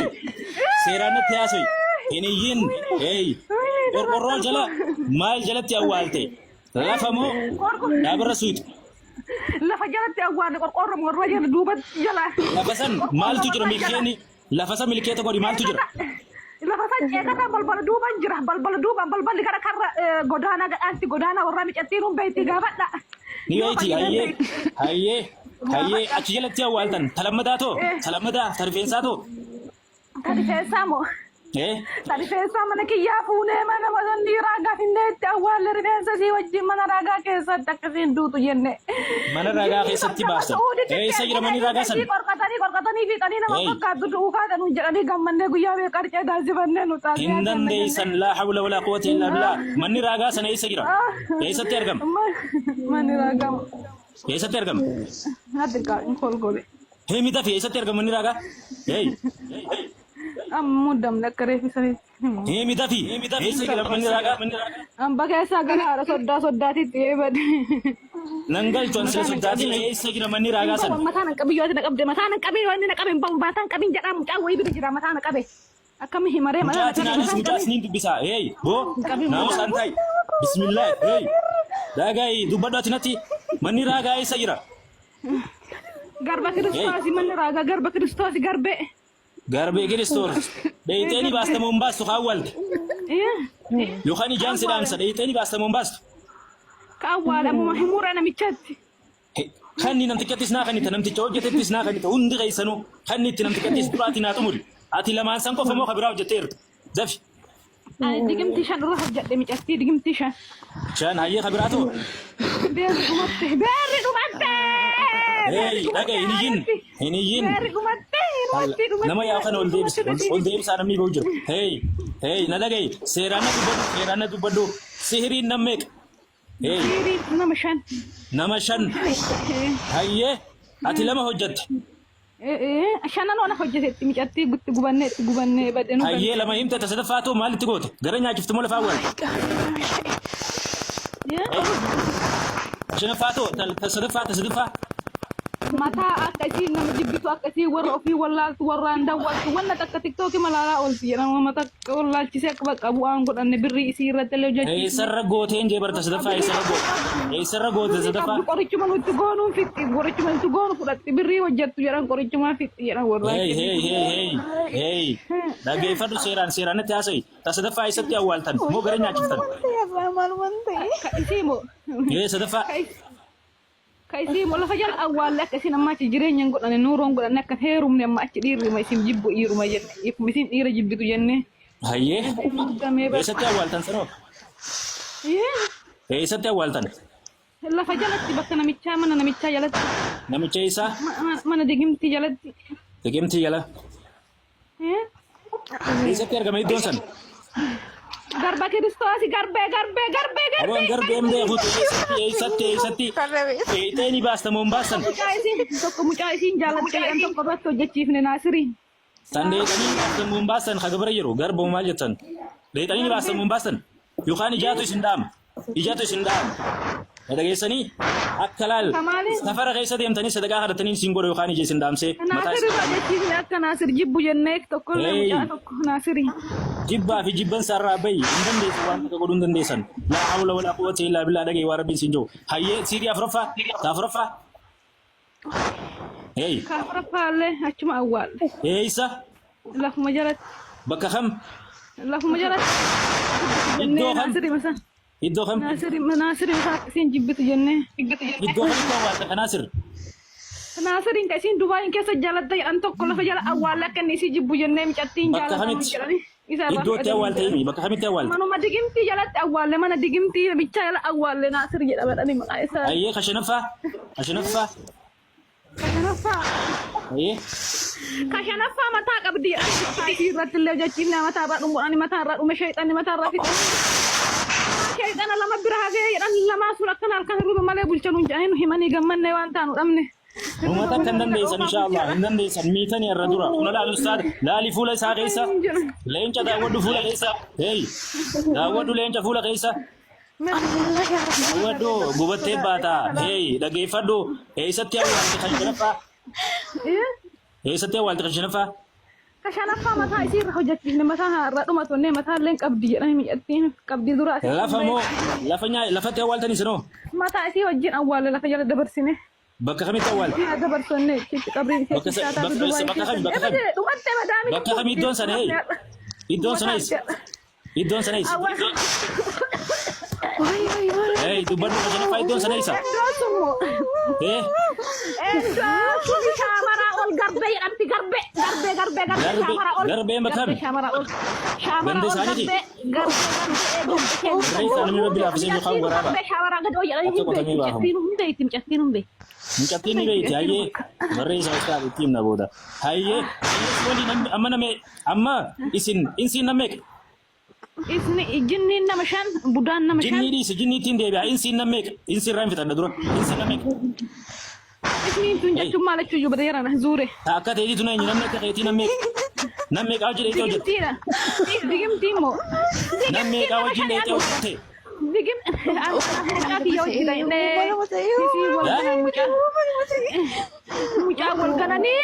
haasoi. Seeraanatti haasoi. Hin iyyin. Qorqorroo jala maal jalatti awwaalte? Lafa moo dhaabarra suutu? Lafa jalatti awwaalte qorqorroo morma jala duubatti jala. Lafa san maaltu jira milkeeni? Lafa san milkeeta godhi maaltu jira? Lafa san ceekata balbala duuban jira. Balbala duuban balballi gara karra godaanaa gadhaanti godaanaa warraa miccattiin humbeetti gaafadha. Ni beeyti hayyee achi jalatti awwaaltan talammadaa too talammadaa tarifeensaa too. Tarifeensaa moo? Tarifeensaa mana kiyyaa fuunee mana masandii raagaa finneetti awwaalle rifeensa sii wajjin mana raagaa keessatti akkasiin duutu jenne. Mana raagaa keessatti baasan. Isa jira manni raagaa san. Qorqatanii fiixanii nama fakkaattu du'uu kaadhanu jedhanii gammannee guyyaa bee qarcee taasifannee nu taasifannee. Hin dandeessan laa hawla walaa quwwata illaa billah. Manni raagaa sana eessa jira? Eessatti argama? Manni raagaa. Eessatti argama? Adda gaariin kolgole. Mita fi eessatti argama manni raagaa? Muddamne akka reeffisanii. Mita fi eessa jira manni raagaa? Amba keessaa gara haara soddaatitti eebade. Nangal cuan sila soddaati eessa jira manni raagaa sana? Mataan hin qabi yoo na qabde mataan hin qabi yoo na qabe mataan qabin jedhaa mucaa wayii bira jira mataan qabe. Akkami himaree mataan qabe. Mucaa siniin dubbisa. Naamu santai. Bismillah. Dagai dubbadhu atinatti manni raagaa eessa jira? Garba Kiristoos manni raagaa garba Kiristoos garbe. Garbe Kiristoos. Deeyiteeni baastamuun baastu kaawwalte. Yookaan ijaan sidaamsa deeyiteeni baastamuun baastu. Kaawwaadhamuma himura namichaatti. Kanni namtikkattis naa kannita namticha hojjetettis naa kannita hundi keessanuu kanni itti namtikkattis duraati naa xumuri. Ati lamaan san qofa moo kabiraa hojjetteertu? Dafi. Digimtii shan irra hojjedhe micattii digimtii shan. Shan hayyee kabiraatu. Beerri dhumatte. Dhaga hin iyyin. Beerri dhumatte. Nama yaa kana ol deebisaa namni ba'u jiru. Na dhaga'i seeraan na dubbadhu sihiriin nam meeqa? Nama shan. Hayyee ati lama hojjette. Shanan ona hojjetetti micattii itti gubannee badde nu. Hayyee lama himte tasadaffaatu maalitti goote? Gara nyaachiftu moo lafaa wal? Shanaffaatu tasadaffaa. Mataa akkasii nama jibbitu akkasii warra ofii wallaaltu warraan daawwattu wanna takka tiktooki malaalaa oolti jedhama mata wallaalchisee akka bakka bu'aan godhanne birrii isii irratti illee hojjechi. Eessarra gooteen jee barta sadaffaa eessarra goote sadaffaa. Qorichuma nutti goonuun fixxi qorichuma nutti goonu fudhatti birrii hojjettu jedhan qorichuma fixxi jedhan warra. Dhageeffadhu seeraanitti haasa'i tasadaffaa eessatti awwaaltan moo gara nyaachiftan? Isii moo? Sadaffaa. Kaisi mola fajal awal lek sin amma ci jireenya godane nuron godane ak heerum ne ma ci dirri may sim jibbu iruma jenne yep misin ira jibbitu jenne haye esate awal tan sano esate awal tan la fajal ci bakana mi chama na mi chayala nami cheysa mana digimti yala esate erga may donsan Garba Kiristoos garbe. Aroon garbeem deefu eessatti eeyiteeni baastamuun baasan. Mucaa isiin jaalatte jedhan tokko irratti hojjechiifne Naasiriin. San deetanii baastamuun baasan ka gabara jiru garba maal jettan deetanii baastamuun baasan yookaan ijaatu isin dhaama. Dhageessanii akka laal safara keessa deemtanii sadaqaa kadhatanii isin godhu yookaan ija isin dhaamsee mataa isin. Naasir hojjechiifne akka Naasir jibbu jennee tokko mucaa tokko Naasiriin. Jibbaa fi jibban sarraa bayi hin dandeessu waan akka godhuu hin dandeessan. Laa hawla walaa quwwata illaa billaa dhagee waa rabbiin siin jiru. Hayyee siirii afuraffaa. Afuraffaa illee achuma awwaalle. Eessa? Lafuma jalatti. Bakka kam? Lafuma jalatti. Iddoo kam? Naasiri isaa akkasiin jibbitu jennee. Iddoo kam iddoo awwaalta ka Naasir? Naasiriin ka isiin Dubaayin keessa jaalatta jedhan tokko lafa jala awwaalla akka inni isii jibbu jennee micattiin jaalattamu jedhani. Iddootti awwaalta himi bakka kamitti awwaalta? Manuma digimtii jalatti awwaalle mana digimtii bichaa jala awwaalle Naasir jedhamadhani maqaa isaa. Hayyee ka shanaffaa. Hayyee. Ka shanaffaa mataa qabdi isii irratti illee hojjechiifne mataa irraa dhumuudhaan mataa irraa dhume sheexanni mataa irraa fixu. Sheexana lama bira hafee jedhan lamaa suura akkana halkan hirriba malee bulchanuun jedhanii himanii gammannee waan taanu dhabne. Rumata kan dandeessan inshallah hin dandeessan miitanii irra dura kuna laalu ustaad laali fuula isaa keessa leenca daawwadhu fuula keessa daawwadhu leenca fuula keessa daawwadhu gubattee baataa dhageeffadhu eessatti awwaalte kan shanaffaa كشنفة متى يصير حجة متى رأوا ما توني متى لين قبضي أنا ميتين قبضي دراسة لا فمو لا فنيا لا فتى أول تاني سنو متى يصير وجين أول لا فجأة دبر سنة بك خميت أول دبر سنة قبري بك خميت دون سنة يدون سنة يدون سنة hey dubar mo siya na doon sa naisa shamara ol garbe anti garbe garbe makam shamara ol gande sani di garbe sani mo bila fisi mo xam waraba shamara gado ya ni chatinum be Mungkin ni bayi, haye, beri saya sekali tim na boda. Haye, semua ni amma isin namek. Isni jinni namashan budan namashan. Jinni tinde ba insin namek, insin ram fitan duro, insin namek. Isni tunja cuma le cuju badera na zure. Takat ini tunai ni namek kayak ti namek. Namek awji itu awji. Digim timo. Namek awji itu awji. Digim aku yo tidak ini. Muka warga ni.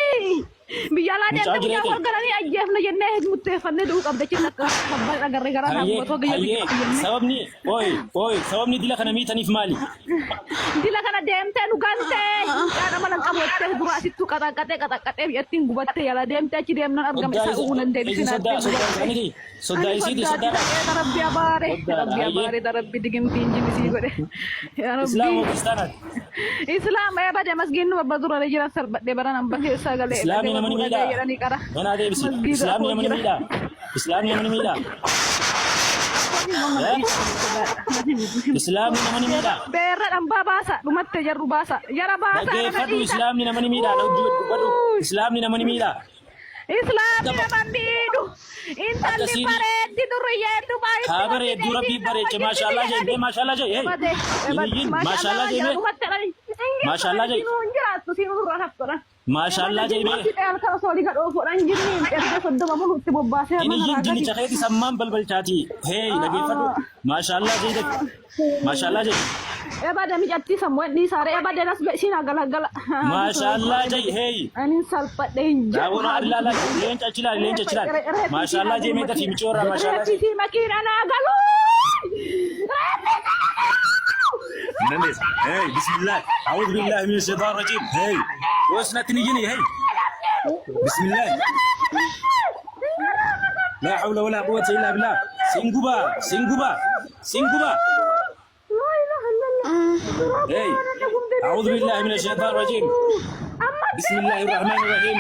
Biarlah dia muka warga ni aja na jenne mutefan ni duk abda cina ka habal agar negara nak buat hoga ya. Sabab ni, oi, sabab ni dila kana mita ni mali. Dila kana DMT nu gante. Kana malang kamu teh durasi tu kata ya tinggu batte ya la DMT ci dem nan argam sa unan de sina. Soda isi di soda. Rabbi abare rabbi digim tinji di sigo de. Ya rabbi. Islam Pakistan. Islam ya bade masgin babadura le jira sar de barana mbake sagale. Islam ni namani mida. Mana ada Islam ni namani mida. Islam ni namani mida. Islam ni namani mida. Berat amba bahasa, rumah tejar bahasa. Yara bahasa. Bagi fadu Islam ni namani mida. Islam ni namani mida. Islam ni namani du. Intan ni pare di duriya tu baik. Kabar ya dura bi pare. Masyaallah je, masyaallah je. Masyaallah je. Masyaallah je. Masyaallah je be. Ini jini cakap di samam bal cati. Hey, lagi fadu. Masyaallah je. Masyaallah je. Eba demi jati semua di sare eba denas be sina gala-gala. Masyaallah je. Hey. Anin salpat deh. Jauh Allah lah. Lenca cilan. Masyaallah je meta tim cora. Masyaallah je. Makin anak galu. Nanti, hey, Bismillah. A'udzu billahi minash shaitanir rajim. Hey, wasna tinijini. Hey, Bismillah. La hawla wala quwwata illa billah. Singguba. Hey, a'udzu billahi minash shaitanir rajim. Bismillahirrahmanirrahim.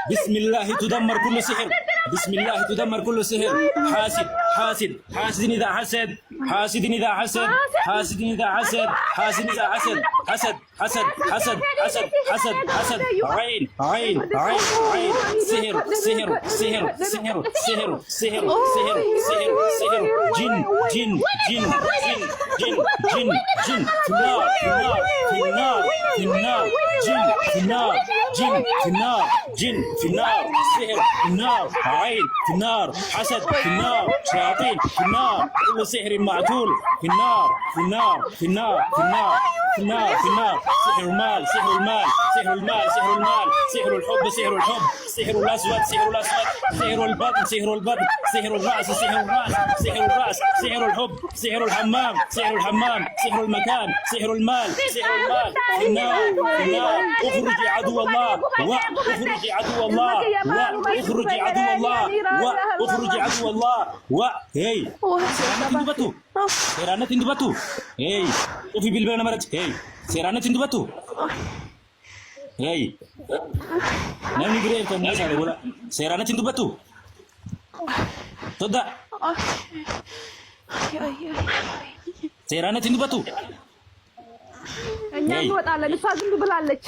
Bismillah tudammar kullu sihr. Bismillah tudammar kullu sihr. حاسد إذا حسد عين جن في النار سحر في النار عين في النار حسد في النار شياطين في النار كل سحر معتول في النار سحر المال سحر الحب سحر الأسود سحر البطن سحر الرأس سحر الحب سحر الحمام سحر المكان سحر المال في النار اخرج عدو الله hey serana tindu batu hey ufi bilbana marat hey serana tindu batu hey nani gire ko nasa de bola serana tindu batu toda serana tindu batu እኛ እንወጣለን እሷ ዝም ብላለች